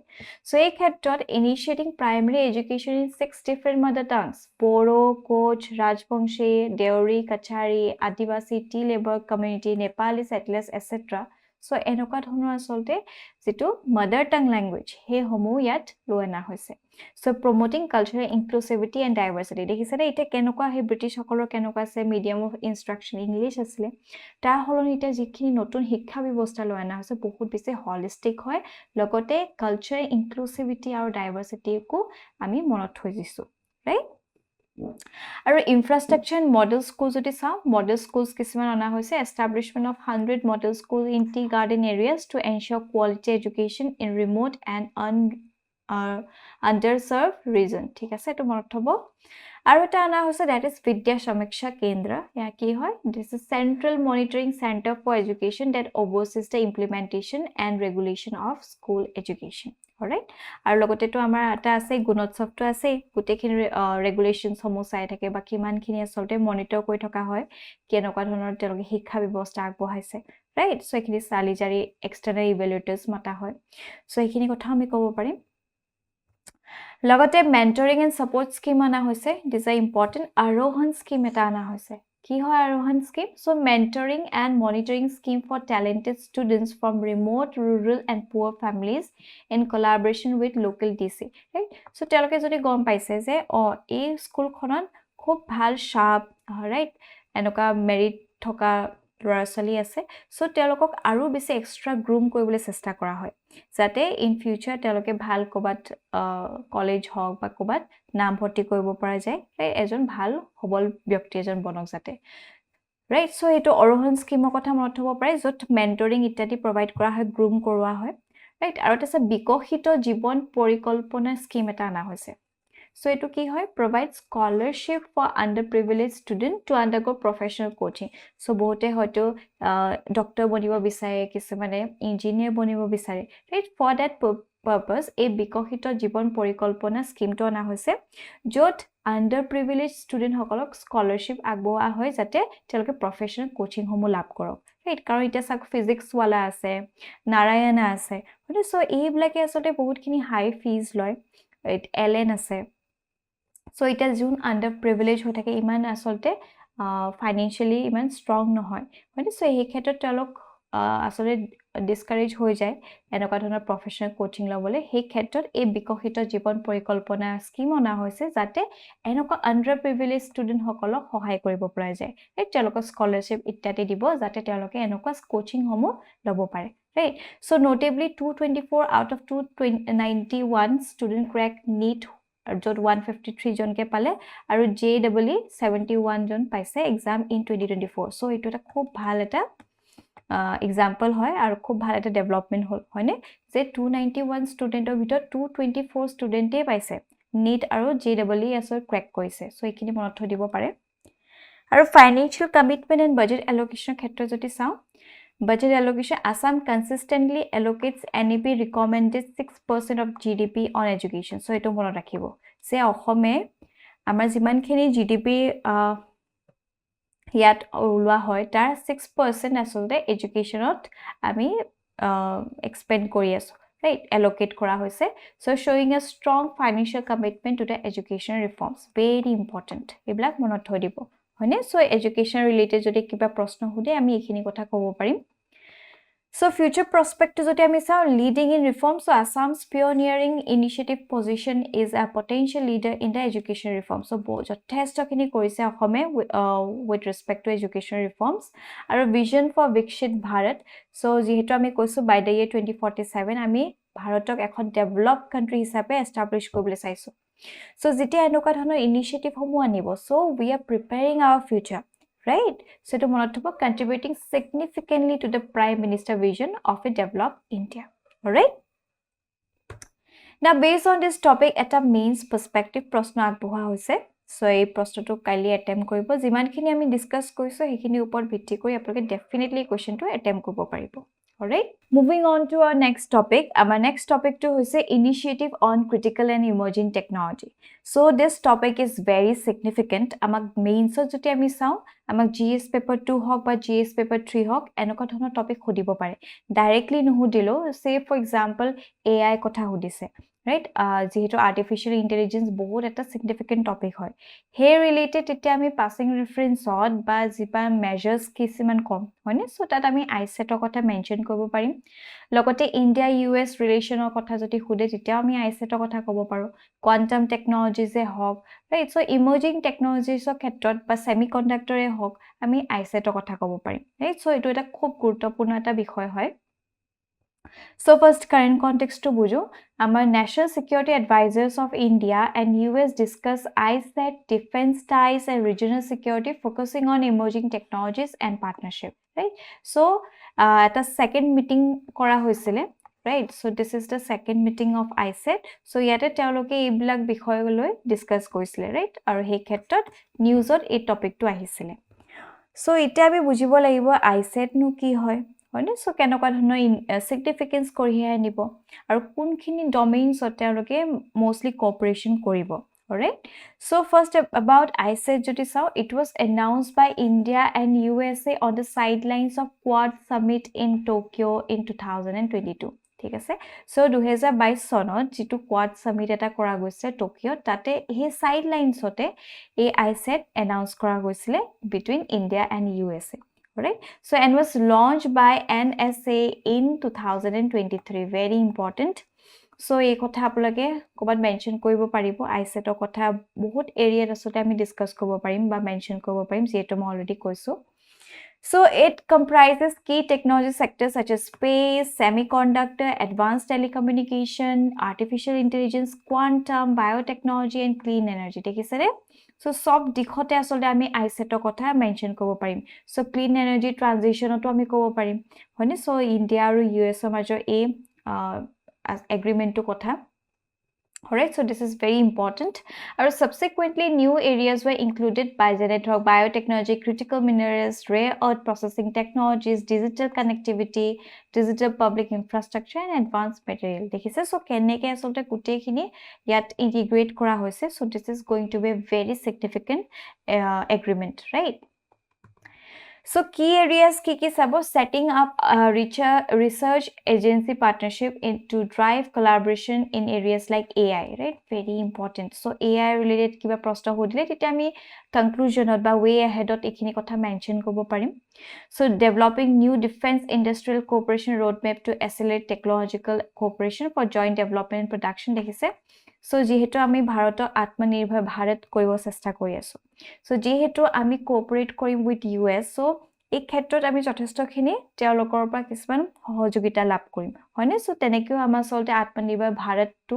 সো এই ক্ষেত্ৰত initiating primary education in 6 different mother tongues Bodo Koch Rajbongshi Deori Kachari Adivasi tea labour community Nepali settlers etcetera so এনেকুৱা ধৰণৰ আসলতে যেটো মাদাৰ টাং ল্যাঙ্গুৱেজ হে সমূহ ইয়াত লৈ আনা হৈছে so promoting cultural inclusivity and diversity দেখিছেনে এটা কেনেকুৱা হে ব্ৰিটিছ সকলৰ কেনেকুৱা আছে মিডিয়াম অফ ইনষ্ট্ৰাকচন ইংলিছ আছিল তাৰ হলনিতে যিখিনি নতুন শিক্ষা ব্যৱস্থা লৈ আনা হৈছে বহুত বেছি হলিষ্টিক হয় লগতে কালচাৰেল ইনক্লুসিভিটি আৰু ডাইভাৰ্সিটিকো আমি মনত থৈ দিছো ৰাইট আৰু ইনফ্ৰাষ্ট্ৰাকচাৰ এণ্ড মডেল স্কুল যদি চাওঁ মডেল স্কুলছ কিছুমান অনা হৈছে establishment of 100 model school in tea garden areas to ensure quality education in remote and underserved region ঠিক আছে এটো মনত থব আৰু এটা আনা হৈছে দ্যাট ইজ বিদ্যা সমীক্ষা কেন্দ্ৰ ইয়া কি হয় this is central monitoring centre for education that oversees the implementation and regulation of school education alright আৰু লগতে তো আমাৰ এটা আছে গুণোৎসৱটো আছে গুটেখিনি ৰেগুলেশ্যনছ সমূহ চাই থাকে বা কিমানখিনি আসলতে মনিটৰ কৰি থকা হয় কেনেকুৱা ধৰণৰ তেওঁলোকে শিক্ষা ব্যৱস্থা আগবঢ়াইছে ৰাইট সো এখিনি চালি জাৰি এক্সটাৰ্নাল ইভালুৱেটৰ্ছ মাতা হয় সো এখিনি কথা আমি ক'ব পাৰিম লগতে মেন্টৰিং এণ্ড সাপোৰ্ট স্কিম আনা হৈছে this are important Arohan scheme এটা আনা হৈছে কি হয় Arohan scheme so mentoring and monitoring scheme for talented students from remote rural and poor families in collaboration with local DC right so তেওঁলোকে যদি গম পাইছে যে এই স্কুলখনত খুব ভাল শাপ ৰাইট এনেকুৱা মেৰিট থকা ল'ৰা-ছোৱালী আছে সো তেওঁলোকক আৰু বেছি এক্সট্ৰা গ্ৰুম কৰিবলৈ চেষ্টা কৰা হয় যাতে ইন ফিউচাৰ তেওঁলোকে ভাল কবাত কলেজ হওক বা কবাত নাম ভৰ্তি কৰিব পৰা যায় এজন ভাল সবল ব্যক্তি এজন বনক যাতে ৰাইট সো এটো আৰোহণ স্কিমৰ কথা মনত হ'ব পাৰে যত মেন্টৰিং ইত্যাদি প্ৰভাইড কৰা হয় গ্ৰুম কৰোৱা হয় ৰাইট আৰু এটা বিকশিত জীৱন পৰিকল্পনা স্কিম এটা আনা হৈছে So etu ki hoy provide scholarship for underprivileged student to undergo professional coaching so bohote hoyto doctor bonibo bisare kisumane engineer bonibo bisare right for that purpose a bikohito jibon porikolpona scheme to na hoise jot underprivileged student hokolok scholarship agboa hoy jate teloke professional coaching homo lab korok right karon ita sak physics wala ase narayana ase so ei blake asote bahut khini high fees loy right ln ase so it is june under privilege হৈ থাকে ইমান আসলতে ফাইনান্সিয়ালি ইমান ষ্ট্ৰং নহয় মানে সো এই ক্ষেত্ৰত তেওঁলোক আসলে ডিসকাৰেজ হৈ যায় এনেকুৱা ধৰণৰ প্ৰফেশনাল কোচিং লবলৈ সেই ক্ষেত্ৰত এই বিকশিত জীৱন পৰিকল্পনা স্কিম অনা হৈছে যাতে এনেকুৱা আন্ডাৰ প্ৰিভিলেজ ষ্টুডেন্ট সকলক সহায় কৰিব পৰা যায় এই তেওঁলোকক স্কলাৰশিপ ইত্যাদি দিব যাতে তেওঁলোকে এনেকুৱা কোচিং সমূহ ল'ব পাৰে right so notably 224 out of 291 student crack NEET jot 153 জন কে পালে আৰু JEE 71 জন পাইছে এক্সাম ইন 2024 সো এটো এটা খুব ভাল এটা এক্সাম্পল হয় আৰু খুব ভাল এটা ডেভেলপমেন্ট হল হয়নে যে 291 ষ্টুডেন্টৰ ভিতৰত 224 ষ্টুডেন্টে পাইছে NEET আৰু JEE আসৰ ক্ৰ্যাক কৰিছে সো এইখিনি মনত থৈ দিব পাৰে আৰু financial commitment and budget allocation ক্ষেত্ৰত যদি চাও budget allocation Assam consistently allocates NEP recommended 6% of GDP on education so eto mono rakhibo se ohome amar jiman khini GDP yat ulwa hoy tar 6% asolte educationot ami expend kori aso right allocate kora hoise so showing a strong financial commitment to the education reforms very important eblak mono thoi dibo হয়নে সো এডুকেশন ৰিলেটেড যদি কিবা প্ৰশ্ন হুদে আমি এখিনি কথা ক'ব পাৰিম সো ফিউচাৰ প্ৰসপেক্ট যদি আমি চাও leading in reform so Assam's pioneering initiative position is a potential leader in the education reform so যথেষ্টখিনি কৰিছে অসমে with respect to education reforms আৰু vision for vikshit bharat so যেহেতু আমি কৈছো by the year 2047 আমি ভাৰতক এখন ডেভেলপড কান্ট্ৰি হিচাপে এস্টাবলিশ কৰিবলৈ চাইছো So যেতিয়া এনেকুৱা ধৰণৰ ইনিচিয়েটিভ সমূহ আনিব, so we are preparing our future, right? So এটো মনত থব, contributing significantly to the Prime Minister vision of a developed India, alright? Now based on this topic, এটা means perspective প্ৰশ্ন আগবঢ়োৱা হৈছে। So এই প্ৰশ্নটো কাইলৈ attempt কৰিব, যিমানখিনি আমি ডিসকাস কৰিছো সেইখিনি ওপৰত ভিত্তি কৰি আপোনালোকে definitely questionটো attempt কৰিব পাৰিব। Alright, moving on to our next topic. Our next topic to is initiative on critical and emerging technology. So this topic is very significant. Amak mains joti ami sao, amak GS paper 2 hok ba GS paper 3 hok enokwa thono topic hudibo pare. Directly nuhudilo, say for example AI kotha hudise. Right? Jehetu artificial intelligence bahut eta significant topic hoy. Here related ete ami passing reference on ba jiba measures kisiman kom hoine, so tat ami iCET kotha mention kobo parim. Logote India US relation kotha joti hude tete ami iCET kotha kobo paro. Quantum technologies e hok, right? So emerging technologies o khetrot ba semiconductor e hok ami iCET kotha kobo parim, right? So etu eta khub guruttopurno eta bishoy hoy. So first current context to bujo, our National Security Advisors of India and US discuss iCET, defense ties and regional security focusing on emerging technologies and partnership, right? So at a second meeting kora hoisile, right? So this is the second meeting of iCET. So yate teoloke ebilak bishoy loi discuss koisile, right? Aru he khetrot news ot ei topic to ahisile. So ite ami bujibo lagibo iCET nu ki hoy, so কেনেকুৱা ধৰণৰ significance কৰিহে আনিব আৰু কোনখিনি domains তেওঁলোকে mostly cooperation কৰিব, alright? So first about iCET jodi sao, it was announced by India and USA on the sidelines of Quad Summit in Tokyo in 2022, ঠিক আছে? So 2022 চনত যেটো Quad Summit এটা কৰা গৈছে Tokyo, তাতে হে sidelines ote এই iCET announce কৰা গৈছিলে between India and USA. Right? So and was launched by NSA in 2023, very important. So ei kotha apulage kobat mention koribo paribo, iCET kotha bahut area asote ami discuss kobo parim ba mention kobo parim, jeto ma already koiso. So it comprises key technology sectors such as space, semiconductor, advanced telecommunication, artificial intelligence, quantum, biotechnology and clean energy. Dekhisare? So sob dikhote asole ami iCET kotha mention kobo parim. So clean energy transition to ami kobo parim, hoine? So India aru US major a agreement to kotha. Alright, so this is very important. Or subsequently, new areas were included by biotechnology, critical minerals, rare earth processing technologies, digital connectivity, digital public infrastructure, and advanced material. Dekhise, so keneke asolte gutei khini yat integrate kora hoise. So this is going to be a very significant agreement, right? So key areas kiki sabo, setting up a research agency partnership to drive collaboration in areas like AI, right? Very important. So AI related kiba prosta hodile tete ami conclusion ba way ahead ot ekhini kotha mention kobo parim. So developing new defense industrial cooperation roadmap to accelerate technological cooperation for joint development and production, dekhise. So jehetu ami bharatok atmanirbhar bharat koribo chesta kori asu, so jehetu ami cooperate korim with US, so এই ক্ষেত্ৰত আমি যথেষ্টখিনি তেওঁলোকৰ পৰা কিছুমান সহযোগিতা লাভ কৰিম, হয়নে? সো তেনেকেও আমাৰ চলতে আত্মনিৰ্ভৰ ভাৰতটো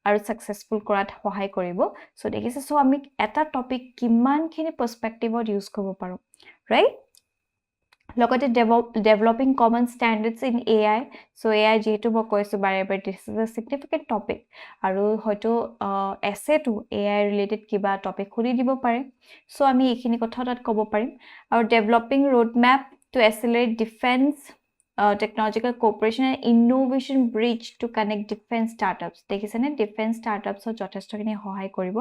আৰু সাকসেসফুল কৰাত সহায় কৰিব। সো দেখিছে, সো আমি এটা টপিক কিমানখিনি পাৰ্সপেক্টিভত ইউজ কৰিব পাৰো, ৰাইট? লগতে developing common standards in AI. So AI যেহেতু মই কৈছো বাৰে বাৰে, this is a significant topic আৰু হয়তো essay to AI related কিবা topic খুলি দিব পাৰে। So আমি এইখিনি কথা তাত ক'ব পাৰিম। আৰু developing roadmap to accelerate defense technological cooperation and innovation bridge to connect defense startups. দেখিছেনে, defense startups যথেষ্টখিনি সহায় কৰিব।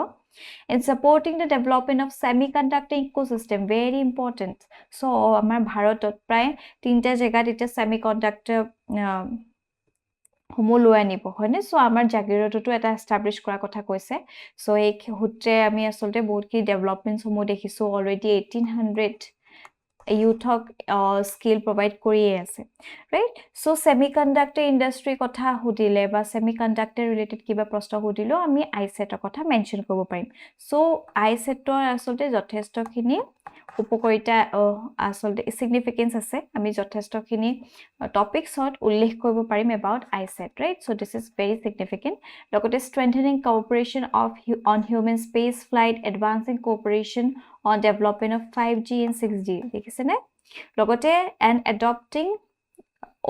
In supporting the development of semiconductor ecosystem, very important. So আমাৰ ভাৰতত প্ৰায় 3টা জায়গাত এটা semiconductor সমূহ আনিব, হয়নে? সো আমাৰ জাগিৰতটো এটা এস্টাবলিশ কৰা কথা কৈছে। সো এই হুত্ৰে আমি আসলতে বহুতখিনি ডেভেলপমেন্ট সমূহ দেখিছো, already 1800 youthok skill provide koriye ase, right? So semiconductor industry kotha hudile ba semiconductor related kiba prosta hudilo ami iCET kotha mention kobo parim. So iCET asolte jothesто khini উপকাৰিতা আসলতে significance আছে আমি যথেষ্টখিনি টপিকছত উল্লেখ কৰিব পাৰিম about iCET right so this is very significant লগতে strengthening cooperation on human space flight advancing cooperation on development of 5G and 6G দেখিছেনে লগতে and adopting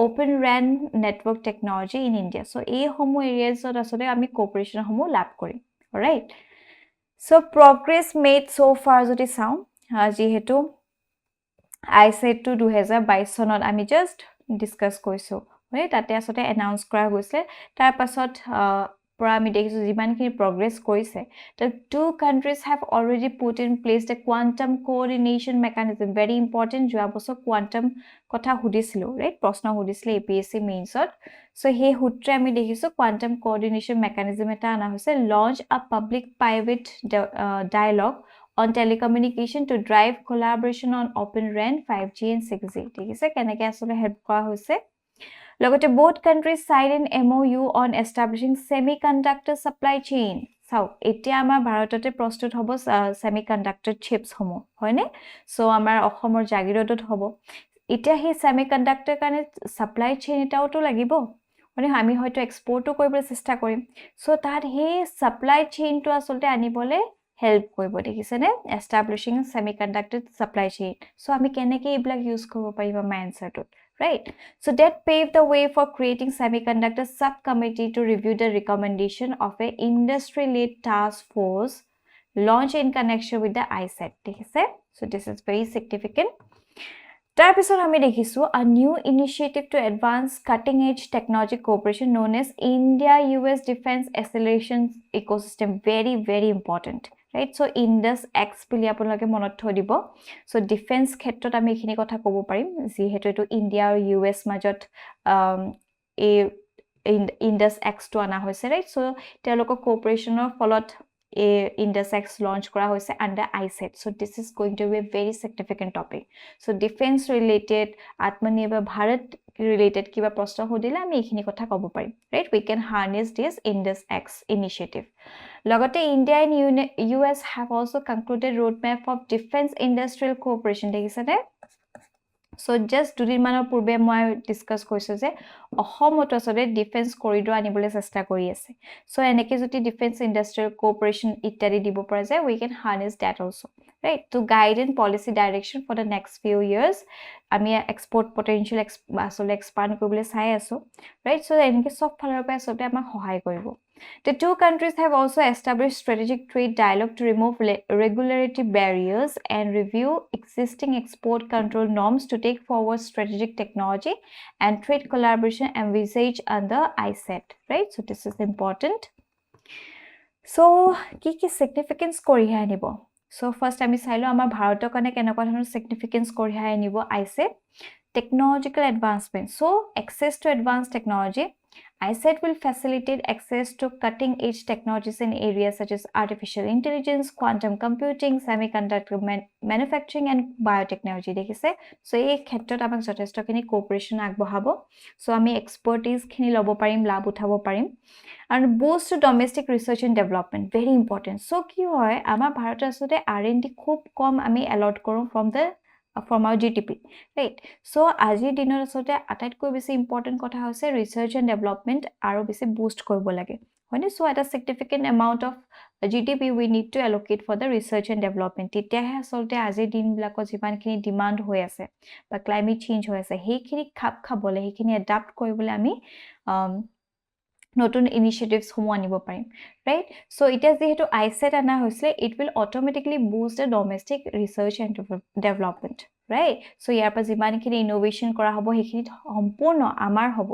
open RAN network technology in India so এই সমূহ এৰিয়াছত আসলে আমি cooperation সমূহ লাভ কৰিম alright so progress made so far যদি চাওঁ যিহেতু iCET to 2022 চনত আমি just discuss কৰিছো হয় তাতে আসলে announce কৰা গৈছে তাৰ পাছত পৰা আমি দেখিছো যিমানখিনি progress কৰিছে the two countries have already put in place the quantum coordination mechanism very important যোৱা বছৰ quantum কথা সুধিছিলো right প্ৰশ্ন সুধিছিলে APSC মেইনছত so হে সূত্ৰে আমি দেখিছো quantum coordination mechanism এটা আনা হৈছে launch a public private dialogue on telecommunication to drive collaboration on open RAN 5G and 6G ঠিক আছে কেনেকৈ আসলে হেল্প কৰা হৈছে লগতে both countries signed an MOU on establishing semiconductor supply chain চাও এতিয়া আমাৰ ভাৰততে প্ৰস্তুত হ'ব semiconductor chips সমূহ হয়নে সো আমাৰ অসমৰ জাগিৰোডত হ'ব এতিয়া হে semiconductor কাৰণে supply chain এটাওটো লাগিব মানে আমি হয়তো এক্সপোৰ্টও কৰিবলৈ চেষ্টা কৰিম সো তাত হে supply chain টো আসলতে আনিবলে help কৰিব দেখিছেনে establishing semiconductor supply chain so আমি কেনেকৈ এইবিলাক ইউজ কৰিব পাৰিম আমাৰ এনসাৰটোত right so that paved the way for creating semiconductor subcommittee to review the recommendation of a industry led task force launched in connection with the iCET দেখিছে so this is very significant তাৰ পিছত আমি দেখিছো a new initiative to advance cutting edge technology cooperation known as India US Defense Acceleration Ecosystem very important right so Indus X বুলি আপোনালোকে মনত থৈ দিব so defense ক্ষেত্ৰত আমি এখিনি কথা ক'ব পাৰিম যিহেতু এটো ইন্ডিয়া আৰু ইউএছ মাজত এই Indus X টো আনা হৈছে right so তেওঁলোকৰ কোঅপাৰেচনৰ ফলত Indus X launch kora hoise under iCET so this is going to be a very significant topic so defense related atmanirbhar bharat related kiba proshno hodile ami ekhini kotha kobo parim right we can harness this Indus X initiative logote India and US have also concluded roadmap of defense industrial cooperation dekhisane so just দুদিন মানৰ পূৰ্বে মই ডিসকাস কৰিছো যে অসমত আসলে ডিফেন্স কৰিডৰ আনিবলৈ চেষ্টা কৰি আছে so এনেকে যদি ডিফেন্স ইন্ডাষ্ট্ৰিয়েল কোঅপাৰেচন ইত্যাদি দিব পৰা যায় we can harness that also right to guide in policy direction for the next few years আমি export potential আসলে expand কৰিবলৈ চাই আছো right so এনেকে সব ফালৰ পৰা আসলে আমাক সহায় কৰিব The two countries have also established strategic trade dialogue to remove regulatory barriers and review existing export control norms to take forward strategic technology and trade collaboration envisaged under iCET, right? So this is important. So, কি significance কঢ়িয়াই আনিব? So first আমি চাইলো আমাৰ ভাৰতৰ কাৰণে কেনেকুৱা ধৰণৰ significance কঢ়িয়াই আনিব iCET technological advancement. So access to advanced technology iCET will facilitate access to cutting-edge technologies in areas such as artificial intelligence, quantum computing, semiconductor manufacturing, and biotechnology. দেখিছে so এই ক্ষেত্ৰত আমাক যথেষ্টখিনি কোঅপাৰেচন আগবঢ়াব so আমি এক্সপাৰ্টিজ খিনি ল'ব পাৰিম লাভ উঠাব পাৰিম and boost domestic research and development very important so কি হয় আমাৰ ভাৰতত আসলে R&D খুব কম আমি allot কৰো from our GDP right so আজিৰ দিনৰ আসলে আটাইতকৈ বেছি ইম্পৰ্টেন্ট কথা হৈছে research and development আৰু বেছি boost কৰিব লাগে হয়নে so এটা significant amount of GDP we need to allocate for the research and development তেতিয়াহে আসলে আজিৰ দিনবিলাকত যিমানখিনি ডিমান্ড হৈ আছে বা ক্লাইমেট চেঞ্জ হৈ আছে সেইখিনি খাপ খাবলে সেইখিনি এডাপ্ট কৰিবলৈ আমি নতুন ইনিশিয়েটিভস সমূহ আনিব পাৰিম right so এতিয়া যেহেতু iCET আনা হৈছিলে it will automatically boost the domestic research and development right so ইয়াৰ পৰা যিমানখিনি ইনোভেশন কৰা হ'ব সেইখিনি সম্পূৰ্ণ আমাৰ হ'ব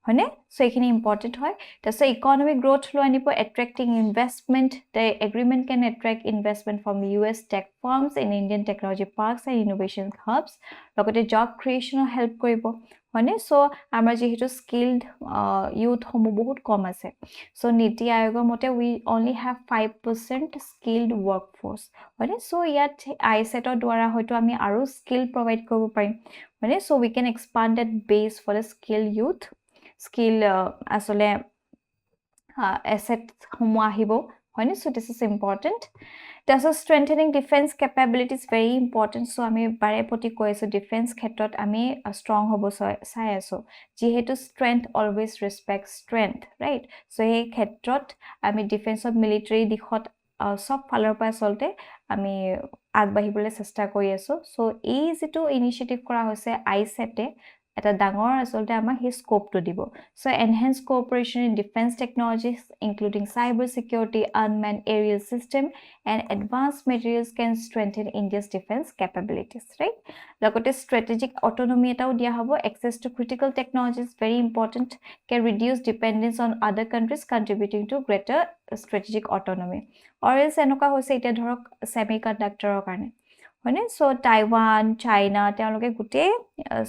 হয়নে so এইখিনি ইম্পৰ্টেন্ট হয় তাছে ইকোনমিক গ্ৰোথ লৈ আনিব attracting investment the agreement can attract investment from US tech firms in Indian technology parks and innovation hubs লগতে job creation help কৰিব হয়নে so আমাৰ যেহেতু skilled youth সমূহ বহুত কম আছে so নীতি আয়োগৰ মতে we only have 5% skilled workforce হয়নে so ইয়াত iCET ৰ দ্বাৰা হয়তো আমি আৰু skill provide কৰিব পাৰিম হয়নে so we can expand that base for the skilled youth skill আসলে asset সমূহ আহিব হয়নে so this is important তাৰপিছত strengthening defense capabilities very important so আমি বাৰে প্ৰতি কৈ আছো ডিফেন্স ক্ষেত্ৰত আমি strong হ'ব চাই আছো যিহেতু strength always respects strength right so এই ক্ষেত্ৰত আমি ডিফেন্স অফ মিলিটাৰী দিশত সব ফালৰ পৰা চলতে আমি আগবাঢ়িবলৈ চেষ্টা কৰি আছো সো এই যেটো ইনিশিয়েটিভ কৰা হৈছে iCET এটা ডাঙৰ আসলতে আমাক হি স্কোপটো দিব so enhance cooperation in defence technologies including cyber security unmanned aerial system and advanced materials can strengthen India's defense capabilities right লগতে strategic autonomy এটাও দিয়া হ'ব access to critical technologies very important can reduce dependence on other countries contributing to greater strategic autonomy or else এনেকুৱা হৈছে এটা ধৰক semiconductorৰ কাৰণে হয়নে সো টাইৱান চাইনা তেওঁলোকে গুটে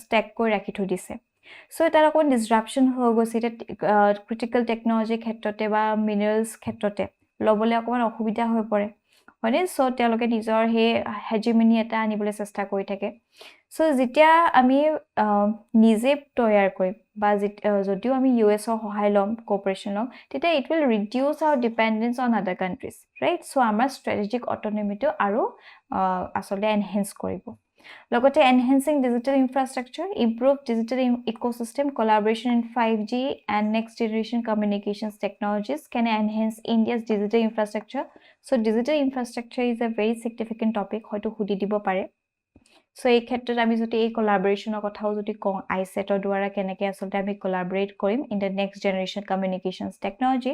ষ্টেক কৰি ৰাখি থৈ দিছে সো এটা অকন ডিসৰাপশন হৈ গৈছে এটা ক্ৰিটিক্যাল টেকনলজি ক্ষেত্ৰতে বা মিনাৰেলছ ক্ষেত্ৰতে লবলে অকমান অসুবিধা হৈ পৰে হয়নে সো তেওঁলোকে নিজৰ হে হেজিমনি এটা আনিবলৈ চেষ্টা কৰি থাকে সো যেতিয়া আমি নিজে তৈয়াৰ কৰিম বা যদিও আমি ইউএছৰ সহায় লম কোঅপাৰেচন লম তেতিয়া it will reduce our dependence on other countries right so আমাৰ ষ্ট্ৰেটেজিক অটোনমিটো আৰু আসলে এনহান্স কৰিব লগতে enhancing digital infrastructure improve digital ecosystem collaboration in 5G and next generation communications technologies can enhance India's digital infrastructure so digital infrastructure is a very significant topic হয়তো হুদি দিব পাৰে সো এই ক্ষেত্ৰত আমি যদি এই কোলাবৰেচনৰ কথাও যদি কওঁ iCET ৰ দ্বাৰা কেনেকৈ আসলে আমি কোলাবৰেট কৰিম in the next generation communications technology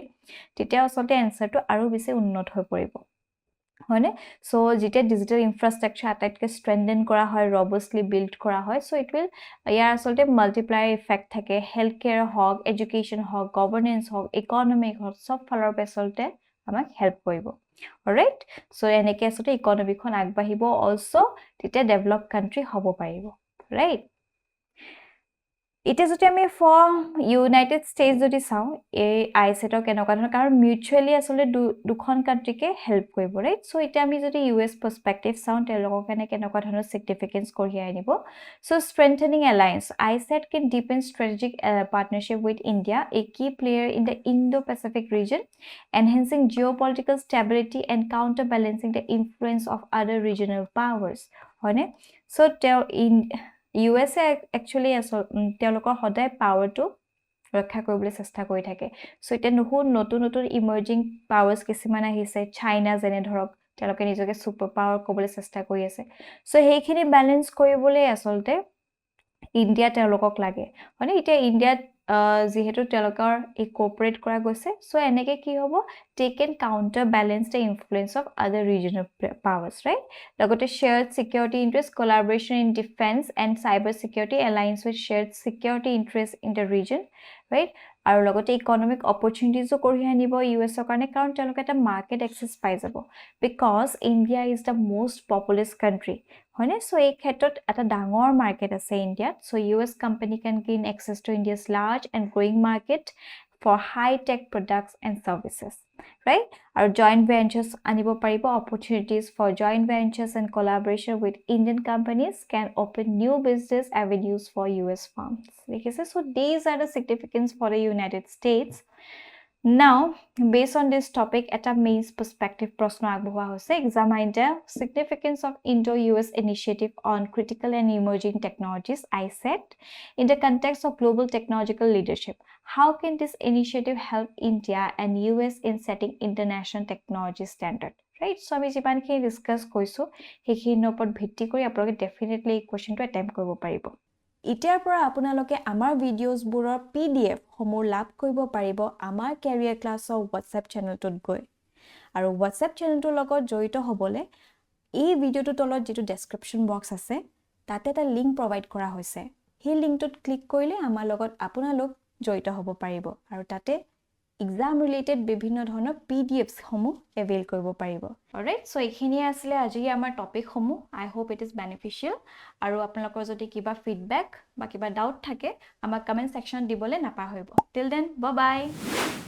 তেতিয়া আসলে এনসাৰটো আৰু বেছি উন্নত হৈ পৰিব হয়নে সো যেতিয়া ডিজিটাল ইনফ্ৰাষ্ট্ৰাকচাৰ আটাইতকৈ স্ট্ৰেংথেন কৰা হয় ৰবস্টলি বিল্ড কৰা হয় সো ইট উইল ইয়াৰ আসলে মাল্টিপ্লায়াৰ ইফেক্ট থাকে হেলথ কেয়াৰ হক এডুকেশন হক গভৰ্নেন্স হক ইকনমিক হক সব ফালৰ পেছলতে আমাক হেল্প কৰিব অলৰাইট সো এনেকৈ আসলে ইকনমিখন আগবাঢ়িব অলসো তেতিয়া ডেভেলপ কান্ট্ৰি হ'ব পাৰিব ৰাইট ইটে যদি আমি ফৰ ইউনাইটেড ষ্টেটছ যদি চাওঁ এই আইসেটৰ কেনেকুৱা ধৰণৰ কাৰণ মিউচুৱেলি আসলে দুখন কান্ট্ৰিকে হেল্প কৰিব ৰাইট সো ইতে আমি যদি ইউএস পাৰ্সপেক্টিভ চাওঁ তেওঁলোকৰ কেনেকুৱা ধৰণৰ সিগনিফিকেন্স কঢ়িয়াই আনিব so strengthening alliance iCET can deepen strategic partnership with India a key player in the Indo-Pacific region enhancing geopolitical stability and counterbalancing the influence of other regional powers হয়নে সো USA actually তেওঁলোকৰ সদায় পাৱাৰটো ৰক্ষা কৰিবলৈ চেষ্টা কৰি থাকে সো এটা নতুন ইমাৰ্জিং পাৱাৰছ কিছুমান আহিছে চাইনা যেনে ধৰক তেওঁলোকে নিজকে সুপাৰ পাৱাৰ ক'বলৈ চেষ্টা কৰি আছে সো হেইখিনি ব্যালেন্স কৰিবলৈ আসলতে ইন্ডিয়া তেওঁলোকক লাগে মানে এটা ইন্ডিয়াত যেহেতু তেওঁলোকৰ এই কোঅপাৰেট কৰা গৈছে সো এনেকে কি হ'ব they can counter balance the influence of other regional powers right লগতে shared security interest collaboration in defense and cyber security aligns with shared security interests in the region right আৰু লগতে ইকনমিক অপৰচুনিটিজও কঢ়িয়াই আনিব ইউএছৰ কাৰণে কাৰণ তেওঁলোকে এটা মাৰ্কেট এক্সেস পাই যাব because India is the most populous country হয়নে সো এই ক্ষেত্ৰত এটা ডাঙৰ মাৰ্কেট আছে ইণ্ডিয়াত so US company can gain access to India's large and growing market for high tech products and services right our joint ventures anibo paribo opportunities for joint ventures and collaboration with Indian companies can open new business avenues for US firms so these are the significance for the United States now based on this topic at a main perspective proshno agboha hoise examine the significance of Indo-US initiative on critical and emerging technologies iCET in the context of global technological leadership how can this initiative help India and US in setting international technology standard right so ami jiban ki discuss koisu hekhini opor bhitti kori apoloke definitely ei question to attempt koribo paribo ইতিয়াৰ পৰা আপোনালোকে আমাৰ ভিডিঅ'ছবোৰৰ PDF সমূহ লাভ কৰিব পাৰিব আমাৰ কেৰিয়াৰ ক্লাছৰ WhatsApp চেনেলটোত গৈ আৰু WhatsApp চেনেলটোৰ লগত জড়িত হ'বলৈ এই ভিডিঅ'টোৰ তলত যেটো ডেসক্ৰিপচন বক্স আছে তাতে এটা লিংক প্ৰভাইড কৰা হৈছে সেই লিংকটোত ক্লিক কৰিলে আমাৰ লগত আপোনালোক জড়িত হ'ব পাৰিব আৰু তাতে এক্সাম ৰিলেটেড বিভিন্ন ধৰণৰ PDFs সমূহ এভেইল কৰিব পাৰিব অলৰাইট সো এইখিনি আছিল আজি আমাৰ টপিক সমূহ আই হোপ ইট ইজ বেনিফিশিয়াল আৰু আপোনালোকৰ যদি কিবা ফিডব্যাক বা কিবা ডাউট থাকে আমাক কমেন্ট সেকশনত দিবলৈ নাপাহৰিব টিল দেন বাই বাই